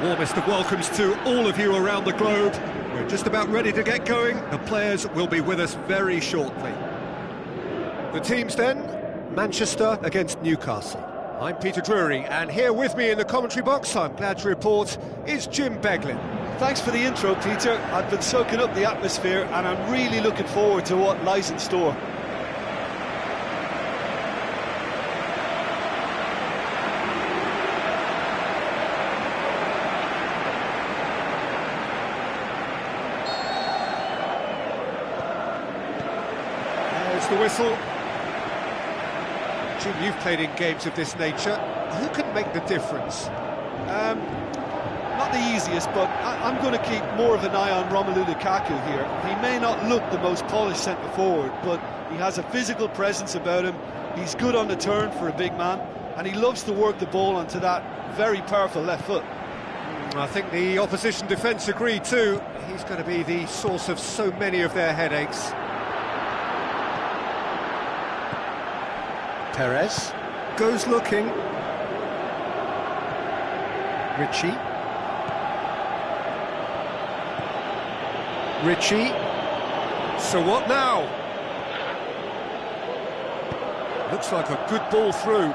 Warmest of welcomes to all of you around the globe. We're just about ready to get going. The players will be with us very shortly. The teams then, Manchester against Newcastle. I'm Peter Drury, and here with me in the commentary box, I'm glad to report, is Jim Beglin. Thanks for the intro, Peter. I've been soaking up the atmosphere, and I'm really looking forward to what lies in store. The whistle. Jim, you've played in games of this nature. Who can make the difference? Not the easiest, but I'm going to keep more of an eye on Romelu Lukaku here. He may not look the most polished centre-forward, but he has a physical presence about him. He's good on the turn for a big man, and he loves to work the ball onto that very powerful left foot. I think the opposition defence agree too. He's going to be the source of so many of their headaches. Perez goes looking. Ritchie. So what now? Looks like a good ball through.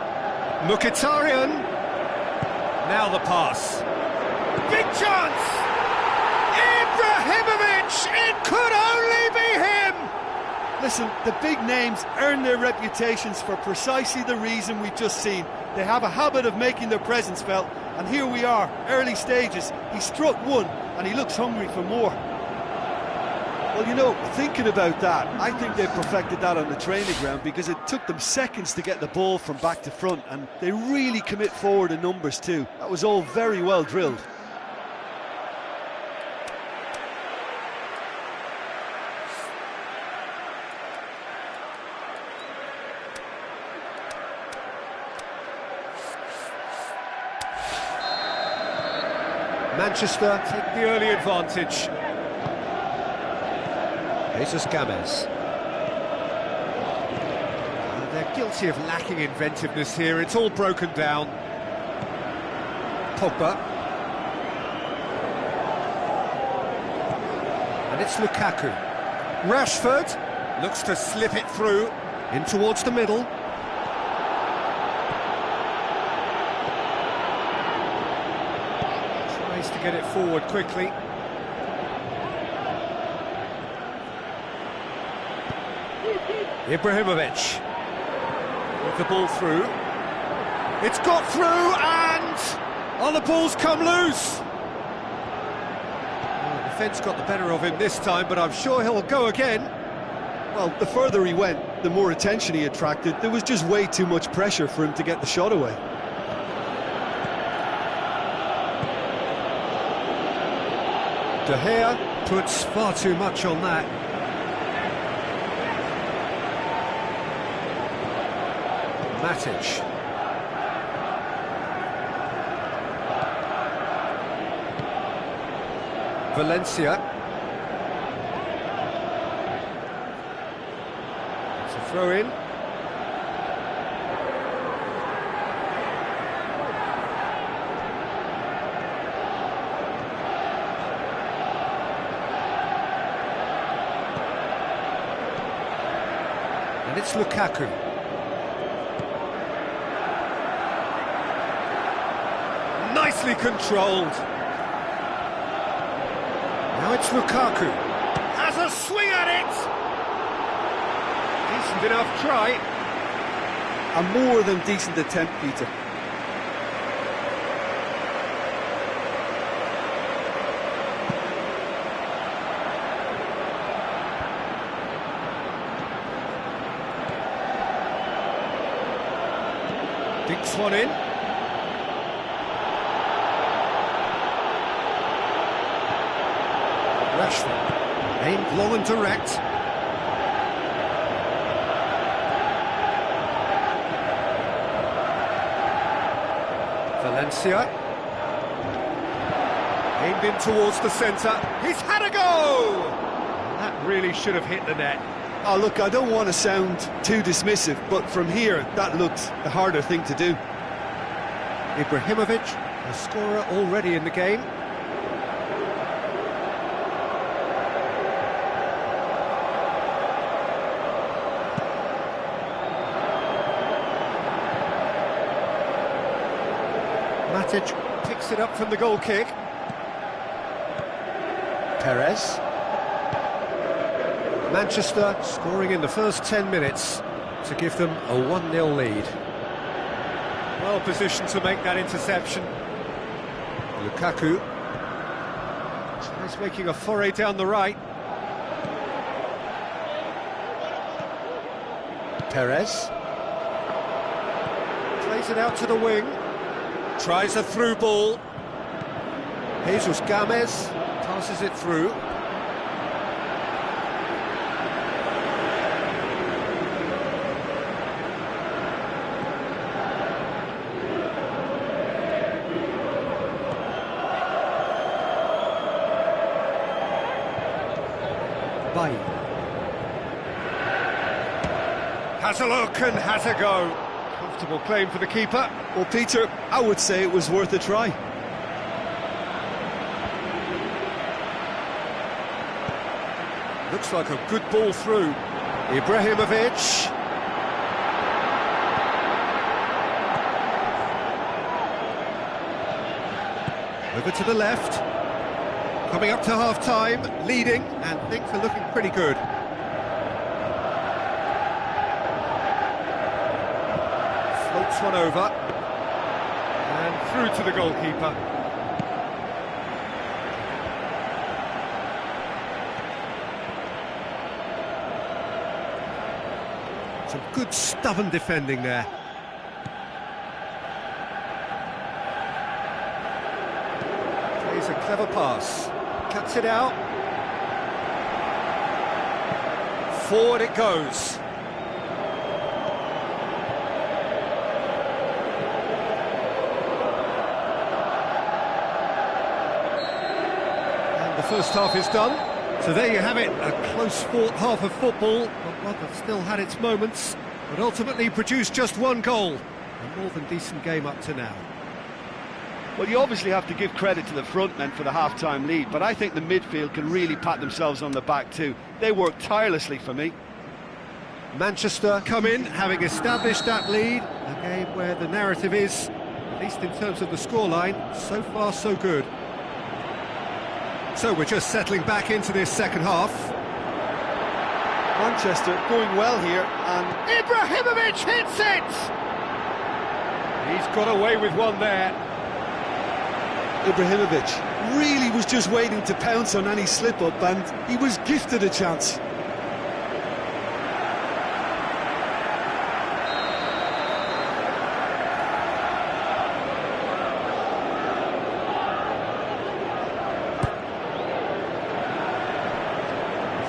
Mkhitaryan. Now the pass. Big chance! Ibrahimovic! It could only be him! Listen, the big names earn their reputations for precisely the reason we've just seen. They have a habit of making their presence felt, and here we are, early stages. He struck one, and he looks hungry for more. Well, you know, thinking about that, I think they perfected that on the training ground because it took them seconds to get the ball from back to front, and they really commit forward in numbers too. That was all very well drilled. Manchester take the early advantage. Jesus Gomez. They're guilty of lacking inventiveness here. It's all broken down. Pogba. And it's Lukaku. Rashford looks to slip it through in towards the middle. To get it forward quickly. Ibrahimovic with the ball through. It's got through and the ball's come loose. Well, the defence got the better of him this time, but I'm sure he'll go again. Well, the further he went, the more attention he attracted. There was just way too much pressure for him to get the shot away. De Gea puts far too much on that. Matic. Valencia. It's a throw in. And it's Lukaku. Nicely controlled. Now it's Lukaku. Has a swing at it! Decent enough try. A more than decent attempt, Peter. Dinks one in. Rashford, aimed long and direct. Valencia. Aimed in towards the centre. He's had a go! That really should have hit the net. Oh, look, I don't want to sound too dismissive, but from here, that looked the harder thing to do. Ibrahimovic A scorer already in the game. Matic picks it up from the goal kick. Perez. Manchester scoring in the first 10 minutes to give them a 1-0 lead. Well positioned to make that interception. Lukaku tries making a foray down the right. Perez plays it out to the wing. Tries a through ball. Jesus Gomez passes it through. Has a look and has a go. Comfortable claim for the keeper. Well, Peter, I would say it was worth a try. Looks like a good ball through. Ibrahimovic. Over to the left. Coming up to half-time, leading, and things are looking pretty good. Floats one over. And through to the goalkeeper. Some good stubborn defending there. Plays a clever pass. Cuts it out. Forward it goes. And the first half is done. So there you have it, a close-fought half of football, but one that still had its moments, but ultimately produced just one goal. A more than decent game up to now. Well, you obviously have to give credit to the front men for the half-time lead, but I think the midfield can really pat themselves on the back too. They worked tirelessly for me. Manchester come in, having established that lead, a game where the narrative is, at least in terms of the scoreline, so far so good. So we're just settling back into this second half. Manchester going well here, and Ibrahimovic hits it! He's got away with one there. Ibrahimovic really was just waiting to pounce on any slip-up, and he was gifted a chance.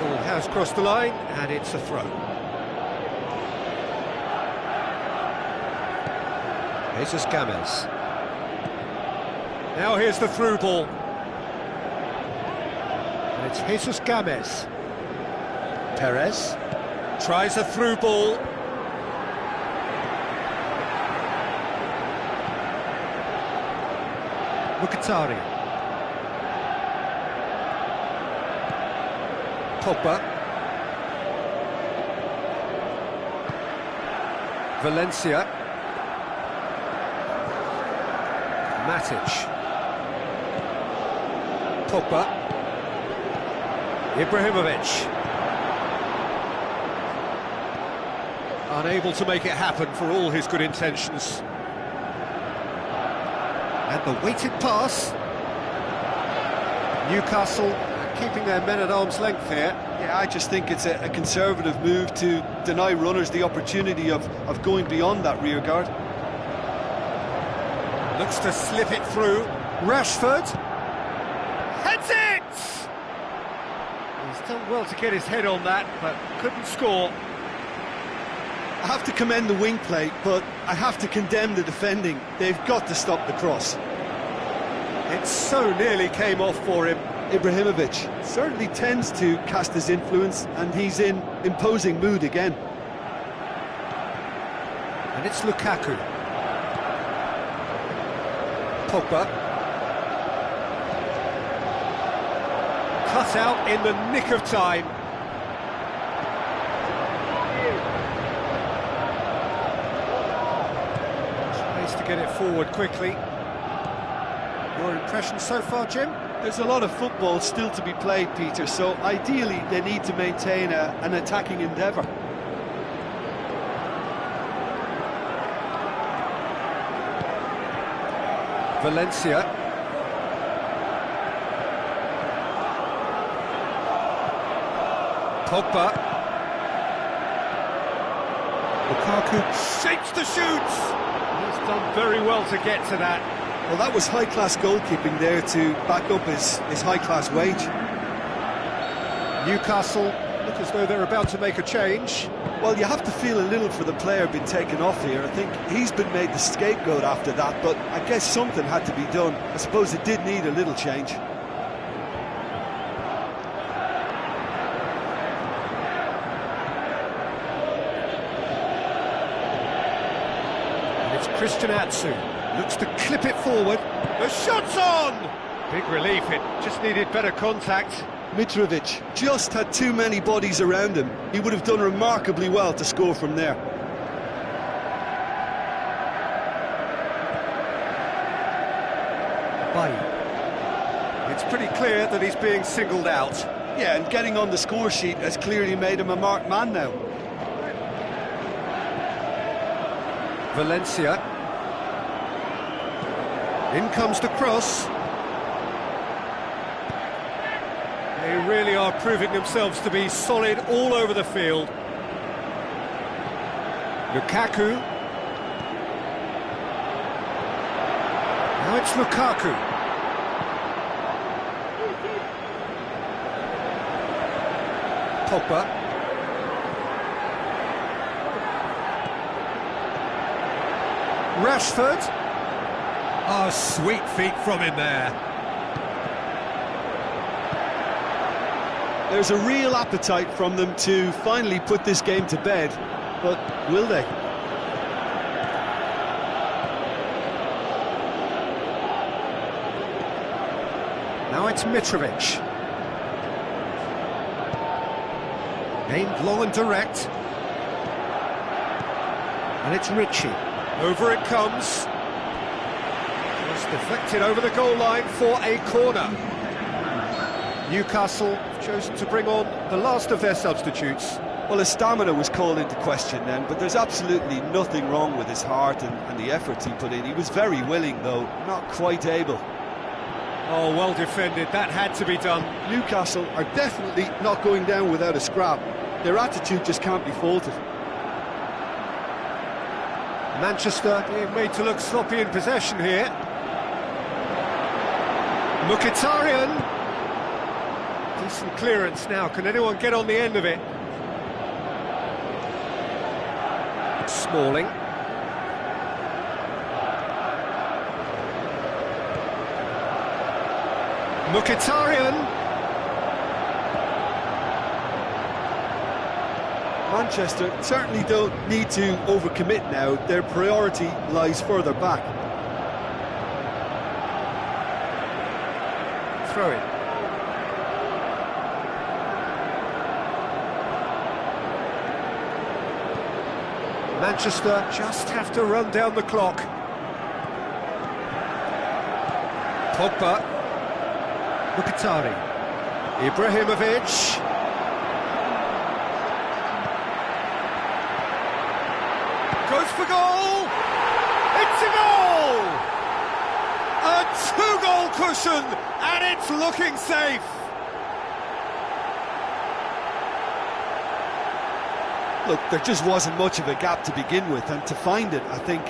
Ball has crossed the line, and it's a throw. Jesus Gomez. Now here's the through ball. And it's Jesus Gomez. Perez tries a through ball. Mkhitaryan. Pogba. Valencia. Matic. Pogba. Ibrahimovic. Unable to make it happen for all his good intentions. And the weighted pass. Newcastle keeping their men at arm's length here. Yeah, I just think it's a conservative move to deny runners the opportunity of going beyond that rear guard. Looks to slip it through. Rashford heads it! He's done well to get his head on that, but couldn't score. I have to commend the wing play, but I have to condemn the defending. They've got to stop the cross. It so nearly came off for him. Ibrahimovic certainly tends to cast his influence, and he's in imposing mood again. And it's Lukaku. Pogba. Cut out in the nick of time. Tries to get it forward quickly. Your impression so far, Jim? There's a lot of football still to be played, Peter, so ideally they need to maintain an attacking endeavour. Valencia. Pogba. Lukaku shapes the shoots. He's done very well to get to that. Well, that was high-class goalkeeping there to back up his high-class wage. Newcastle look as though they're about to make a change. Well, you have to feel a little for the player being taken off here. I think he's been made the scapegoat after that, but I guess something had to be done. I suppose it did need a little change. And it's Christian Atsu. Looks to clip it forward. The shot's on! Big relief, it just needed better contact. Mitrovic just had too many bodies around him. He would have done remarkably well to score from there. Bailly. It's pretty clear that he's being singled out. Yeah, and getting on the score sheet has clearly made him a marked man now. Valencia. In comes the cross. They really are proving themselves to be solid all over the field. Lukaku. Now it's Lukaku. Pogba. Rashford. Oh, sweet feet from him there. There's a real appetite from them to finally put this game to bed, but will they? Now it's Mitrovic. Aimed long and direct. And it's Ritchie. Over it comes. Just deflected over the goal line for a corner. Newcastle have chosen to bring on the last of their substitutes. Well, his stamina was called into question then, but there's absolutely nothing wrong with his heart and the efforts he put in. He was very willing, though, not quite able. Oh, well defended. That had to be done. Newcastle are definitely not going down without a scrap. Their attitude just can't be faulted. Manchester being made to look sloppy in possession here. Mkhitaryan. Decent clearance now. Can anyone get on the end of it? Smalling. Mkhitaryan. Manchester certainly don't need to overcommit now. Their priority lies further back. Throw it. Manchester just have to run down the clock. Pogba. Mkhitaryan. Ibrahimovic. Goes for goal! It's a goal! A two-goal cushion, and it's looking safe! Look, there just wasn't much of a gap to begin with, and to find it, I think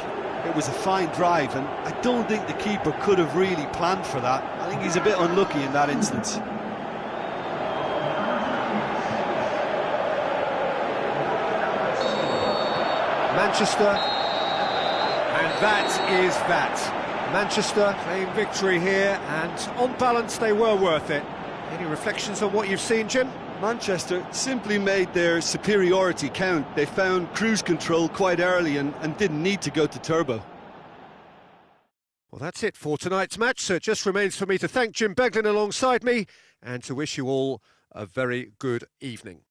it was a fine drive, and I don't think the keeper could have really planned for that. I think he's a bit unlucky in that instance. Manchester, and that is that. Manchester claim victory here, and on balance they were worth it. Any reflections on what you've seen, Jim? Manchester simply made their superiority count. They found cruise control quite early and didn't need to go to turbo. Well, that's it for tonight's match, so it just remains for me to thank Jim Beglin alongside me and to wish you all a very good evening.